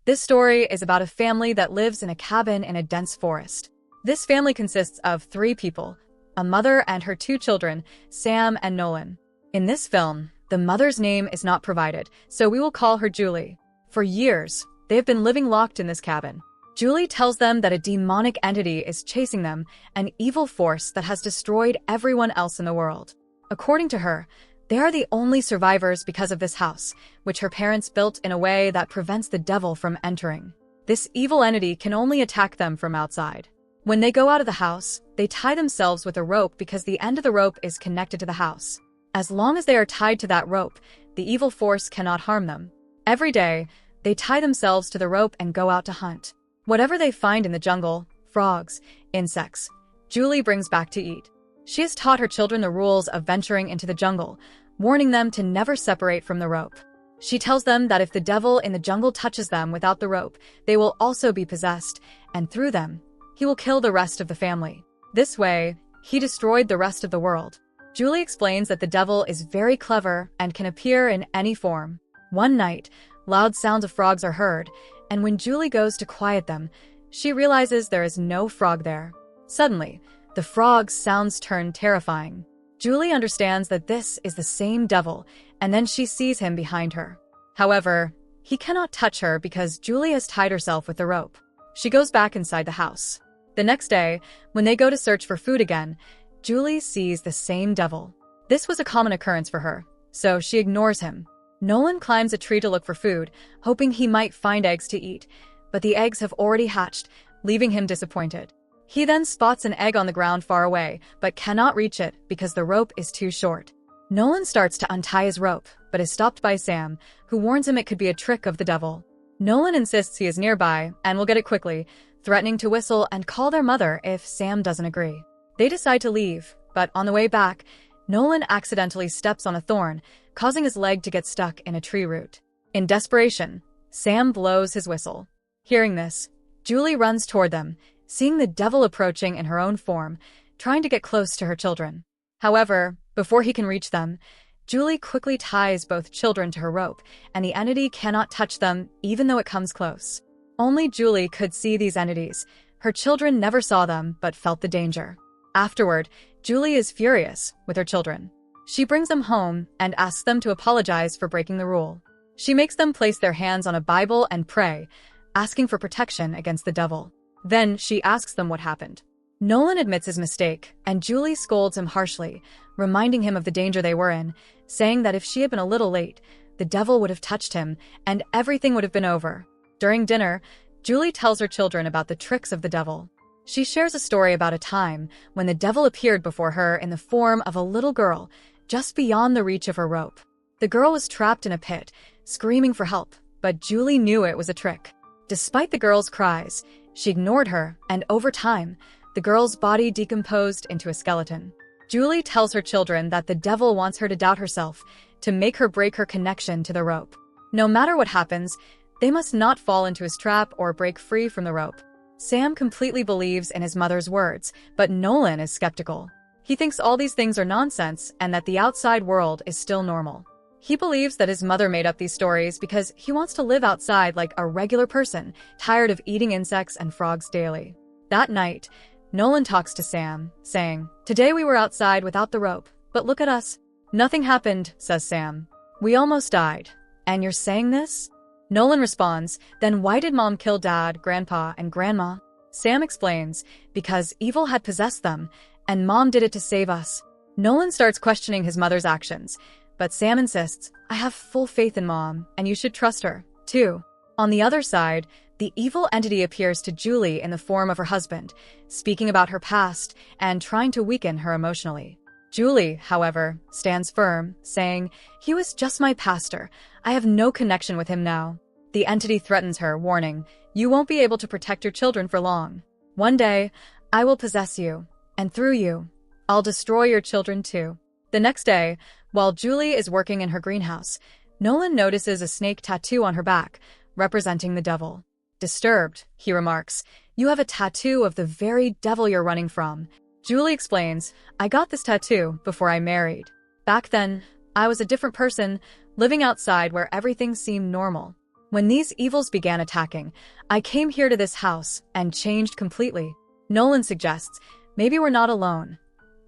This story is about a family that lives in a cabin in a dense forest. This family consists of 3 people, a mother and her 2 children, Sam and Nolan. In this film, the mother's name is not provided, so we will call her Julie. For years, they have been living locked in this cabin. Julie tells them that a demonic entity is chasing them, an evil force that has destroyed everyone else in the world. According to her, they are the only survivors because of this house, which her parents built in a way that prevents the devil from entering. This evil entity can only attack them from outside. When they go out of the house, they tie themselves with a rope because the end of the rope is connected to the house. As long as they are tied to that rope, the evil force cannot harm them. Every day, they tie themselves to the rope and go out to hunt. Whatever they find in the jungle, frogs, insects, Julie brings back to eat. She has taught her children the rules of venturing into the jungle, warning them to never separate from the rope. She tells them that if the devil in the jungle touches them without the rope, they will also be possessed, and through them, he will kill the rest of the family. This way, he destroyed the rest of the world. Julie explains that the devil is very clever and can appear in any form. One night, loud sounds of frogs are heard, and when Julie goes to quiet them, she realizes there is no frog there. Suddenly, the frog's sounds turn terrifying. Julie understands that this is the same devil, and then she sees him behind her. However, he cannot touch her because Julie has tied herself with the rope. She goes back inside the house. The next day, when they go to search for food again, Julie sees the same devil. This was a common occurrence for her, so she ignores him. Nolan climbs a tree to look for food, hoping he might find eggs to eat, but the eggs have already hatched, leaving him disappointed. He then spots an egg on the ground far away, but cannot reach it because the rope is too short. Nolan starts to untie his rope, but is stopped by Sam, who warns him it could be a trick of the devil. Nolan insists he is nearby and will get it quickly, threatening to whistle and call their mother if Sam doesn't agree. They decide to leave, but on the way back, Nolan accidentally steps on a thorn, causing his leg to get stuck in a tree root. In desperation, Sam blows his whistle. Hearing this, Julie runs toward them, seeing the devil approaching in her own form, trying to get close to her children. However, before he can reach them, Julie quickly ties both children to her rope, and the entity cannot touch them even though it comes close. Only Julie could see these entities. Her children never saw them but felt the danger. Afterward, Julie is furious with her children. She brings them home and asks them to apologize for breaking the rule. She makes them place their hands on a Bible and pray, asking for protection against the devil. Then she asks them what happened. Nolan admits his mistake, and Julie scolds him harshly, reminding him of the danger they were in, saying that if she had been a little late, the devil would have touched him, and everything would have been over. During dinner, Julie tells her children about the tricks of the devil. She shares a story about a time when the devil appeared before her in the form of a little girl, just beyond the reach of her rope. The girl was trapped in a pit, screaming for help, but Julie knew it was a trick. Despite the girl's cries, she ignored her, and over time, the girl's body decomposed into a skeleton. Julie tells her children that the devil wants her to doubt herself, to make her break her connection to the rope. No matter what happens, they must not fall into his trap or break free from the rope. Sam completely believes in his mother's words, but Nolan is skeptical. He thinks all these things are nonsense and that the outside world is still normal. He believes that his mother made up these stories because he wants to live outside like a regular person, tired of eating insects and frogs daily. That night, Nolan talks to Sam, saying, "Today we were outside without the rope, but look at us." "Nothing happened," says Sam. "We almost died. And you're saying this?" Nolan responds, "Then why did Mom kill Dad, Grandpa, and Grandma?" Sam explains, "Because evil had possessed them, and Mom did it to save us." Nolan starts questioning his mother's actions, but Sam insists, "I have full faith in Mom, and you should trust her, too." On the other side, the evil entity appears to Julie in the form of her husband, speaking about her past and trying to weaken her emotionally. Julie, however, stands firm, saying, "He was just my pastor. I have no connection with him now." The entity threatens her, warning, "You won't be able to protect your children for long. One day, I will possess you, and through you, I'll destroy your children too." The next day, while Julie is working in her greenhouse, Nolan notices a snake tattoo on her back, representing the devil. Disturbed, he remarks, "You have a tattoo of the very devil you're running from." Julie explains, "I got this tattoo before I married. Back then, I was a different person, living outside where everything seemed normal. When these evils began attacking, I came here to this house and changed completely. Nolan suggests, maybe we're not alone.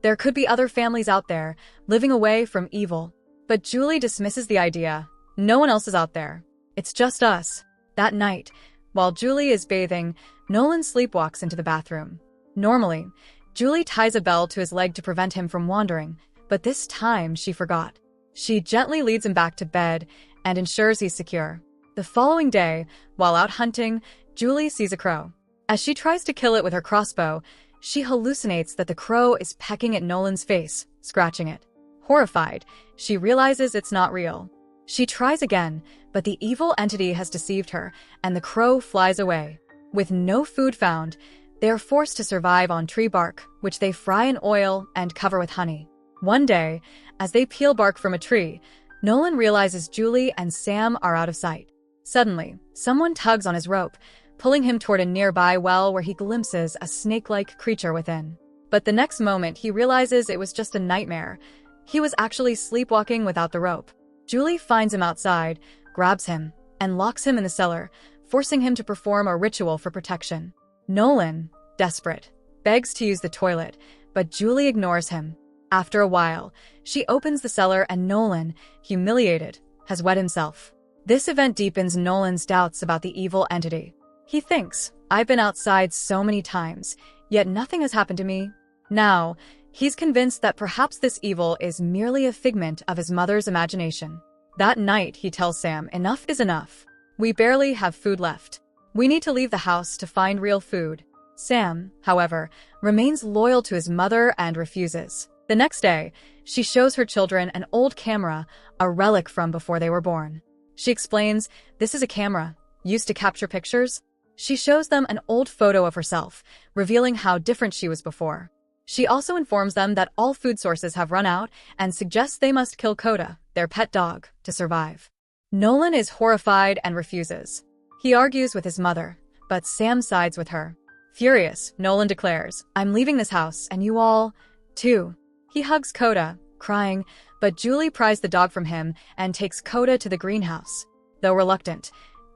There could be other families out there, living away from evil. But Julie dismisses the idea. No one else is out there. It's just us. That night, while Julie is bathing, Nolan sleepwalks into the bathroom. Normally, Julie ties a bell to his leg to prevent him from wandering, but this time she forgot. She gently leads him back to bed and ensures he's secure. The following day, while out hunting, Julie sees a crow. As she tries to kill it with her crossbow, she hallucinates that the crow is pecking at Nolan's face, scratching it. Horrified, she realizes it's not real. She tries again, but the evil entity has deceived her, and the crow flies away. With no food found, they are forced to survive on tree bark, which they fry in oil and cover with honey. One day, as they peel bark from a tree, Nolan realizes Julie and Sam are out of sight. Suddenly, someone tugs on his rope, pulling him toward a nearby well where he glimpses a snake-like creature within. But the next moment, he realizes it was just a nightmare. He was actually sleepwalking without the rope. Julie finds him outside, grabs him, and locks him in the cellar, forcing him to perform a ritual for protection. Nolan, desperate, begs to use the toilet, but Julie ignores him. After a while, she opens the cellar and Nolan, humiliated, has wet himself. This event deepens Nolan's doubts about the evil entity. He thinks, I've been outside so many times, yet nothing has happened to me. Now, he's convinced that perhaps this evil is merely a figment of his mother's imagination. That night, he tells Sam, enough is enough. We barely have food left. We need to leave the house to find real food. Sam, however, remains loyal to his mother and refuses. The next day, she shows her children an old camera, a relic from before they were born. She explains, this is a camera, used to capture pictures. She shows them an old photo of herself, revealing how different she was before. She also informs them that all food sources have run out and suggests they must kill Coda, their pet dog, to survive. Nolan is horrified and refuses. He argues with his mother, but Sam sides with her. Furious, Nolan declares, I'm leaving this house, and you all, too. He hugs Coda, crying, but Julie pries the dog from him and takes Coda to the greenhouse. Though reluctant,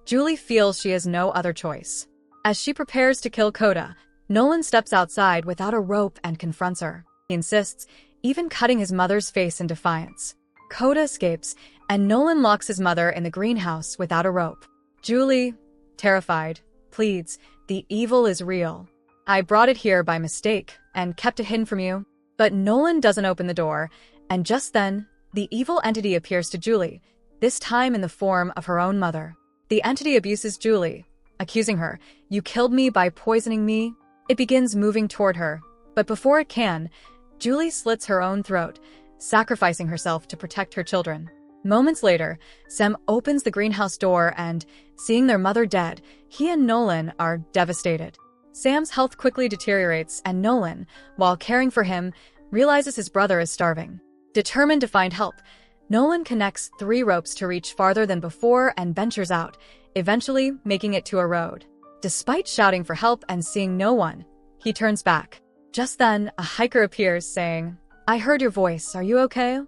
Julie feels she has no other choice. As she prepares to kill Coda, Nolan steps outside without a rope and confronts her. He insists, even cutting his mother's face in defiance. Coda escapes, and Nolan locks his mother in the greenhouse without a rope. Julie, terrified, pleads, the evil is real. I brought it here by mistake and kept it hidden from you. But Nolan doesn't open the door, and just then, the evil entity appears to Julie, this time in the form of her own mother. The entity abuses Julie, accusing her, you killed me by poisoning me. It begins moving toward her, but before it can, Julie slits her own throat, sacrificing herself to protect her children. Moments later, Sam opens the greenhouse door and, seeing their mother dead, he and Nolan are devastated. Sam's health quickly deteriorates, and Nolan, while caring for him, realizes his brother is starving. Determined to find help, Nolan connects 3 ropes to reach farther than before and ventures out, eventually making it to a road. Despite shouting for help and seeing no one, he turns back. Just then, a hiker appears, saying, I heard your voice, are you okay?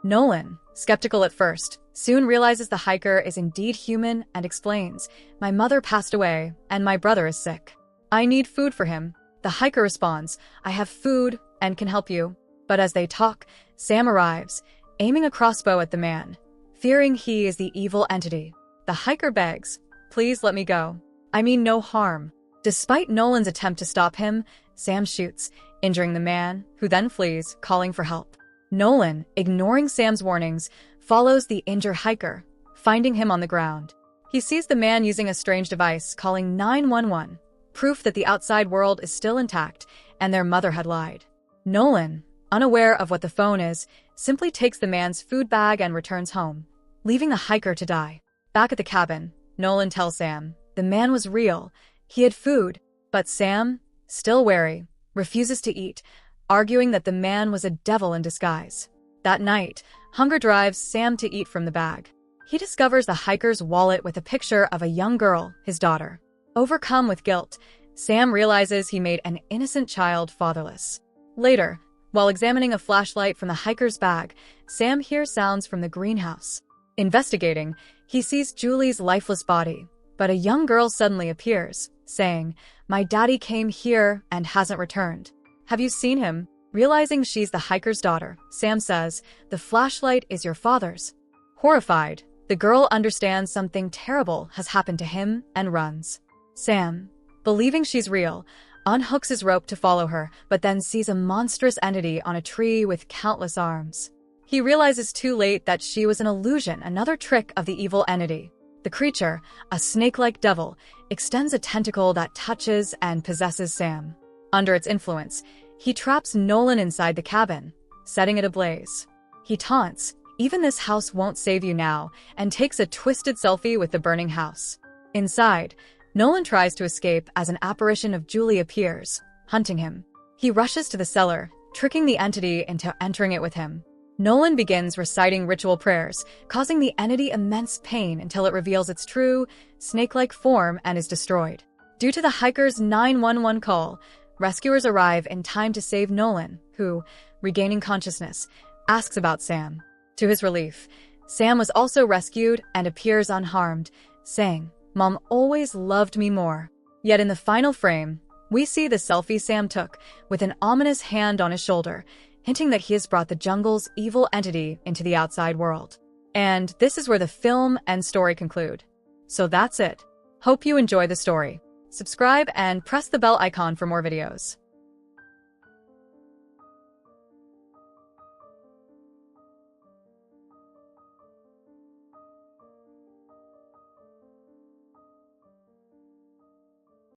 Nolan, skeptical at first, soon realizes the hiker is indeed human and explains, my mother passed away, and my brother is sick. I need food for him. The hiker responds, I have food and can help you. But as they talk, Sam arrives, aiming a crossbow at the man, fearing he is the evil entity. The hiker begs, please let me go. I mean no harm. Despite Nolan's attempt to stop him, Sam shoots, injuring the man, who then flees, calling for help. Nolan, ignoring Sam's warnings, follows the injured hiker, finding him on the ground. He sees the man using a strange device, calling 911. Proof that the outside world is still intact and their mother had lied. Nolan, unaware of what the phone is, simply takes the man's food bag and returns home, leaving the hiker to die. Back at the cabin, Nolan tells Sam, the man was real, he had food, but Sam, still wary, refuses to eat, arguing that the man was a devil in disguise. That night, hunger drives Sam to eat from the bag. He discovers the hiker's wallet with a picture of a young girl, his daughter. Overcome with guilt, Sam realizes he made an innocent child fatherless. Later, while examining a flashlight from the hiker's bag, Sam hears sounds from the greenhouse. Investigating, He sees Julie's lifeless body, but a young girl suddenly appears, saying, "My daddy came here and hasn't returned. Have you seen him?" Realizing she's the hiker's daughter, Sam says, "The flashlight is your father's." Horrified, the girl understands something terrible has happened to him and runs. Sam, believing she's real, unhooks his rope to follow her, but then sees a monstrous entity on a tree with countless arms. He realizes too late that she was an illusion, another trick of the evil entity. The creature, a snake-like devil, extends a tentacle that touches and possesses Sam. Under its influence, he traps Nolan inside the cabin, setting it ablaze. He taunts, "Even this house won't save you now," and takes a twisted selfie with the burning house. Inside, Nolan tries to escape as an apparition of Julie appears, hunting him. He rushes to the cellar, tricking the entity into entering it with him. Nolan begins reciting ritual prayers, causing the entity immense pain until it reveals its true, snake-like form and is destroyed. Due to the hiker's 911 call, rescuers arrive in time to save Nolan, who, regaining consciousness, asks about Sam. To his relief, Sam was also rescued and appears unharmed, saying, "Mom always loved me more." Yet in the final frame, we see the selfie Sam took, with an ominous hand on his shoulder, hinting that he has brought the jungle's evil entity into the outside world. And this is where the film and story conclude. So that's it. Hope you enjoy the story. Subscribe and press the bell icon for more videos.